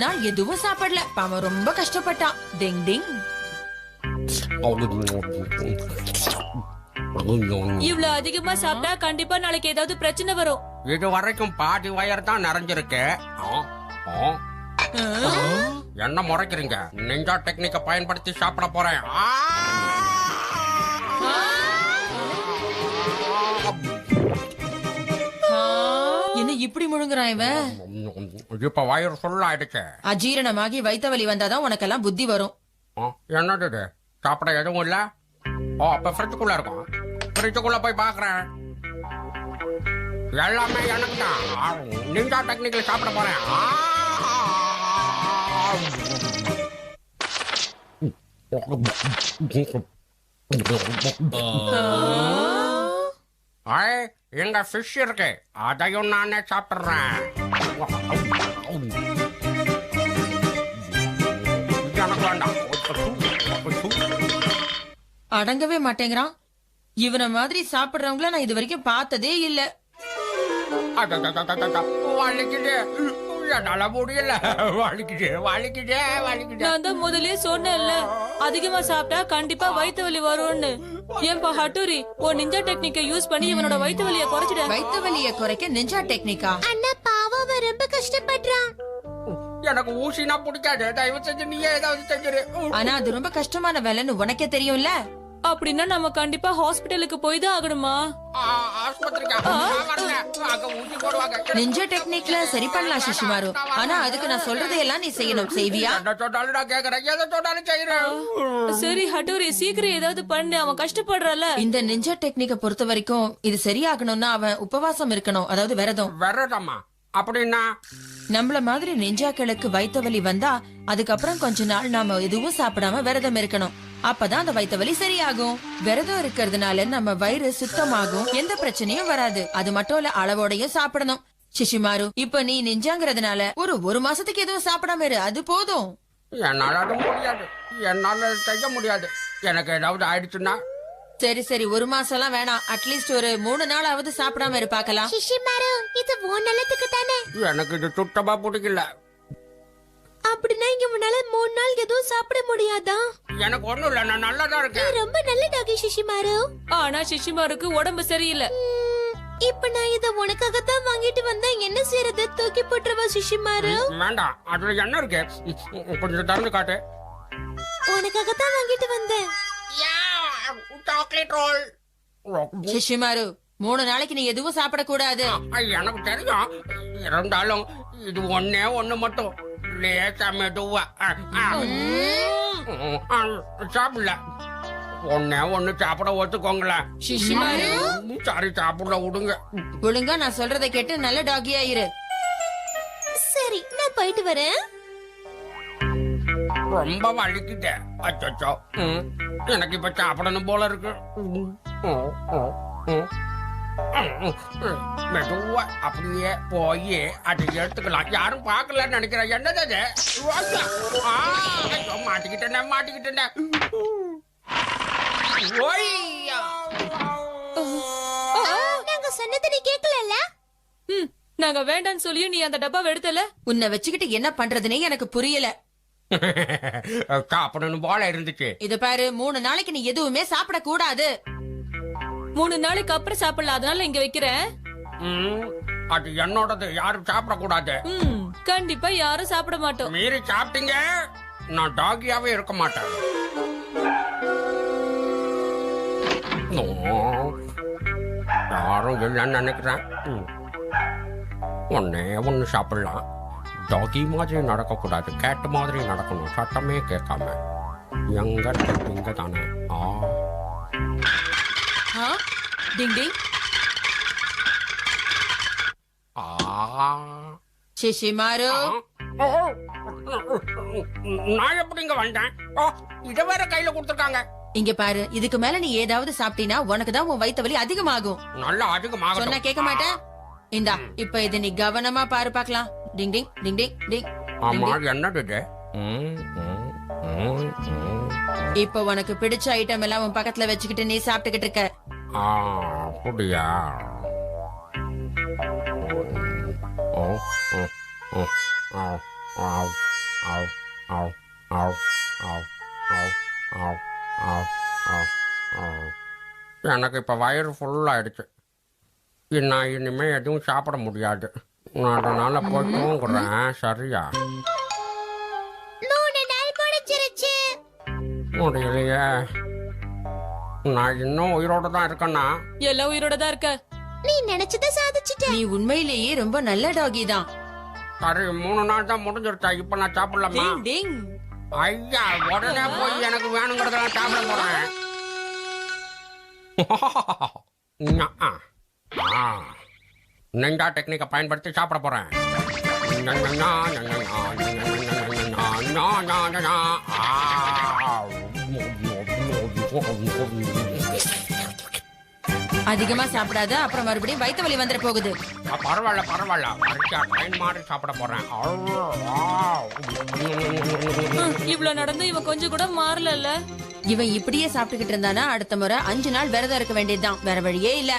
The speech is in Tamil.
நாள் எதுவும் சாப்பிடல. அவன் ரொம்ப கஷ்டப்பட்டான். டிங் டிங். இவ்வளவு அதிகமா சாப்பிட்டா கண்டிப்பா நாளைக்கு ஏதாவது பிரச்சனை வரும். இது வரைக்கும் பாதி வயர் தான் நிறைஞ்சிருக்கு. என்ன முறைக்கிறீங்க? நிஞ்சா டெக்னிக்க பயன்படுத்தி சாப்பிட போறேன். என்ன இப்படி முழுங்குறான் இவன்? இப்ப வயிறு ஃபுல் ஆயிடுச்சு. அஜீரணமாகி வயித்த வலி வந்தாதான் உனக்கெல்லாம் புத்தி வரும். என்னது இது? சாப்பிட எதுவும் இல்ல? அப்ப ஃப்ரிட்ஜுக்குள்ள இருக்கும். ஃப்ரிட்ஜுக்குள்ள போய் பாக்குறேன். எல்லாமே எனக்கு தான். நிஞ்சா டெக்னிக்ல சாப்பிட போறேன். எங்க ஃபிஷ் இருக்கு, அதையும் நானே சாப்பிடுறேன். எனக்கு வேண்டாம். அடங்கவே மாட்டேங்கிறான். இவன மாதிரி சாப்பிடுறவங்கள நான் இது வரைக்கும் பார்த்ததே இல்ல. வலிக்குது, என்னால முடியல. வலிக்குது வலிக்குது வலிக்குது. நான் தான் முதல்லயே சொன்னேன்ல, அதிகமா சாப்பிட்டா கண்டிப்பா வயித்து வலி வரும்னு. ஏன்பா ஹட்டூரி, உன் நிஞ்சா டெக்னிக்கை யூஸ் பண்ணி இவனோட வயித்து வலிய குறைச்சிட. வயித்து வலிய குறைக்க நிஞ்சா டெக்னிக்கா? அண்ணா பாவம், அவன் ரொம்ப கஷ்டப்படுறான். எனக்கு ஊசினா பிடிக்காது. தயவு செஞ்சு நீயே ஏதாவது செஞ்சிரு. ஆனா அது ரொம்ப கஷ்டமான வேலைன்னு உனக்கே தெரியும்ல. அப்படின்னா நம்ம கண்டிப்பா ஹாஸ்பிடலுக்கு போய் தான் ஆகணுமா? நிஞ்சா டெக்னிக்ல சரி பண்ணலாம் சிஷிமாரு. ஆனா அதுக்கு நான் சொல்றதையெல்லாம் நீ செய்யணும். செய்வியா? சரி ஹட்டூரி, சீக்கிரம் ஏதாவது பண்ணு, அவன் கஷ்டப்படுறல. இந்த நிஞ்சா டெக்னிக்க பொறுத்த வரைக்கும் இது சரியாகணும்னா அவன் உபவாசம் இருக்கணும், அதாவது விரதம். விரதமா? அப்படின்னா நம்மள மாதிரி நெஞ்சாக்களுக்கு வயித்த வலி வந்தா அதுக்கப்புறம் கொஞ்ச நாள் நாம எதுவும் சாப்பிடாம விரதம் இருக்கணும். அப்பதான் அந்த வயித்த வலி சரியாகும். விரதம் இருக்கிறதுனால நம்ம வயிறு சுத்தமாகும், எந்த பிரச்சனையும் வராது. அது மட்டும் இல்ல, அளவோடையும் சாப்பிடணும். சிஷிமாரு, இப்ப நீ நெஞ்சாங்கிறதுனால ஒரு மாசத்துக்கு எதுவும் சாப்பிடாம இரு, அது போதும். என்னால அது முடியாது. என்னால செய்ய முடியாது. எனக்கு ஏதாவது ஆயிடுச்சுன்னா? சரி சரி, ஒரு மாசம் எல்லாம் வேணாம். அட்லீஸ்ட் ஒரு 3 நாளாவது சாப்பிடாம இரு பாக்கலாம். சிஷிமாரு, இது உன் நல்லதுக்கு தானே. எனக்கு இது சுத்தமா பிடிக்கல. அப்படின்னா இங்க முன்னால 3 நாள் எதுவும் சாப்பிட முடியாதா? எனக்கு ஒண்ணும் இல்ல, நான் நல்லாதான் இருக்கேன். ரொம்ப நல்ல டாகி சிஷிமாரு. ஆனா சிஷிமாருக்கு உடம்பு சரியில்லை. இப்ப நான் இத உனக்காகத்தான் வாங்கிட்டு வந்தேன். என்ன செய்யறது? தூக்கி போட்டுருவா சிஷிமாரு? வேண்டாம், அதுல என்ன இருக்கு? கொஞ்சம் திறந்து காட்டு. உனக்காகத்தான் வாங்கிட்டு வந்தேன். Chocolate role. சிஷிமாரு, 3 நாளைக்கு நீ எதுவும் சாப்பிடக்கூடாது. எனக்கு தெரியும். இருந்தாலும் இது ஒண்ணு மட்டும் லேசா மெதுவா சாப்பிடல. ஒண்ணு சாப்பிட ஒத்துக்கோங்களேன். சிஷிமாரு, சரி சாப்பிட விடுங்க. ஒழுங்கா நான் சொல்றதை கேட்டு நல்ல டாகியா இரு. சரி, நான் போயிட்டு வரேன். ரொம்ப வலிக்குது. அச்சோ, எனக்கு இப்ப சாப்பிடணும் போல இருக்கு. மெதுவா அப்படியே போய் அதை எடுத்துக்கலாம். யாரும் பாக்கலன்னு நினைக்கிறேன். என்னது அது? மாட்டிக்கிட்டேன். நாங்க சொன்னதை நீ கேட்கல. நாங்க வேண்டான்னு சொல்லியும் நீ அந்த டப்பாவை எடுத்தல. உன்னை வச்சுக்கிட்டு என்ன பண்றதுனே எனக்கு புரியல. சாப்பிடணும் போல இருந்துச்சு. இது பாரு, 3 நாளைக்கு நீ எதுவுமே சாப்பிட கூடாது. 3 நாளைக்கு அப்புறம் சாப்பிடலாம், அதனால இங்க வைக்கிறேன். அது என்னோடது, யாரும் சாப்பிட கூடாது. கண்டிப்பா யாரும் சாப்பிட மாட்டோம். மீறி சாப்பிட்டீங்க, நான் டாகியாவே இருக்க மாட்டேன். யாரும் இல்லைன்னு நினைக்கிறேன். ஒண்ணு சாப்பிடலாம். டாகி மாதிரி நடக்க கூடாது, கேட் மாதிரி நடக்கணும். சட்டமே கேட்காம இங்க தானே. டிங் டிங். சிஷிமாரு, நான் எப்படிங்க வந்தேன்? இத வேற கையில கொடுத்துருக்காங்க. இங்க பாரு, இதுக்கு மேல நீ ஏதாவது சாப்பிட்டீனா உனக்கு தான் உன் வயித்து வலி அதிகமாகும். நல்லா அதிகமாக சொன்னா கேட்க மாட்டேன். இந்தா, இப்ப இது நீ கவனமா பாரு பாக்கலாம். டிங் டிங் டிங் டிங் டிங். ஆமா, என்னது இது? இப்ப உனக்கு பிடிச்ச ஐட்டம் எல்லாம் உன் பக்கத்துல வச்சுக்கிட்டு நீ சாப்பிட்டுக்கிட்டு இருக்க. அப்படியா? ஆவ் ஆவ் ஆவ் ஆவ் ஆவ் ஆவ் ஆவ் ஆவ் ஆவ் ஆவ். எனக்கு இப்போ வயிறு ஃபுல்லாகிடுச்சு. நான் இனிமேல் எதுவும் சாப்பிட முடியாது. நான் அதனால் போய் தூங்குறேன். சரியா? 3 நாள் முடிச்சிருச்சு. முடியலையே. நான் இன்னும் உயிரோடு தான் இருக்கேன்னா. எல்லாம் உயிரோட தான் இருக்க. நீ நினைச்சத சாதிச்சிட்ட. நீ உண்மையிலேயே ரொம்ப நல்ல டாகி தான். சரி, 3 நாள் தான் முடிஞ்சிருச்சா? இப்போ நான் சாப்பிடலாமா? டிங் டிங். ஐயா, உடனே போய் எனக்கு வேணுங்கிறதெல்லாம் சாப்பிட போறேன். நிஞ்சா டெக்னிக்கை பயன்படுத்தி சாப்பிட போறேன். அதிகமா சாப்பிடாத, அப்புறம் மறுபடியும் வயித்து வலி வந்துட போகுது. பரவாயில்ல பரவாயில்ல, பறிச்சா ட்ரெயின் மாதிரி சாப்பிட போறேன். இவ்வளவு நடந்து இவன் கொஞ்சம் கூட மாறல. இவன் இப்படியே சாப்பிட்டுக்கிட்டு இருந்தானா அடுத்த முறை 5 நாள் விரதம் இருக்க வேண்டியதுதான். வேற வழியே இல்ல.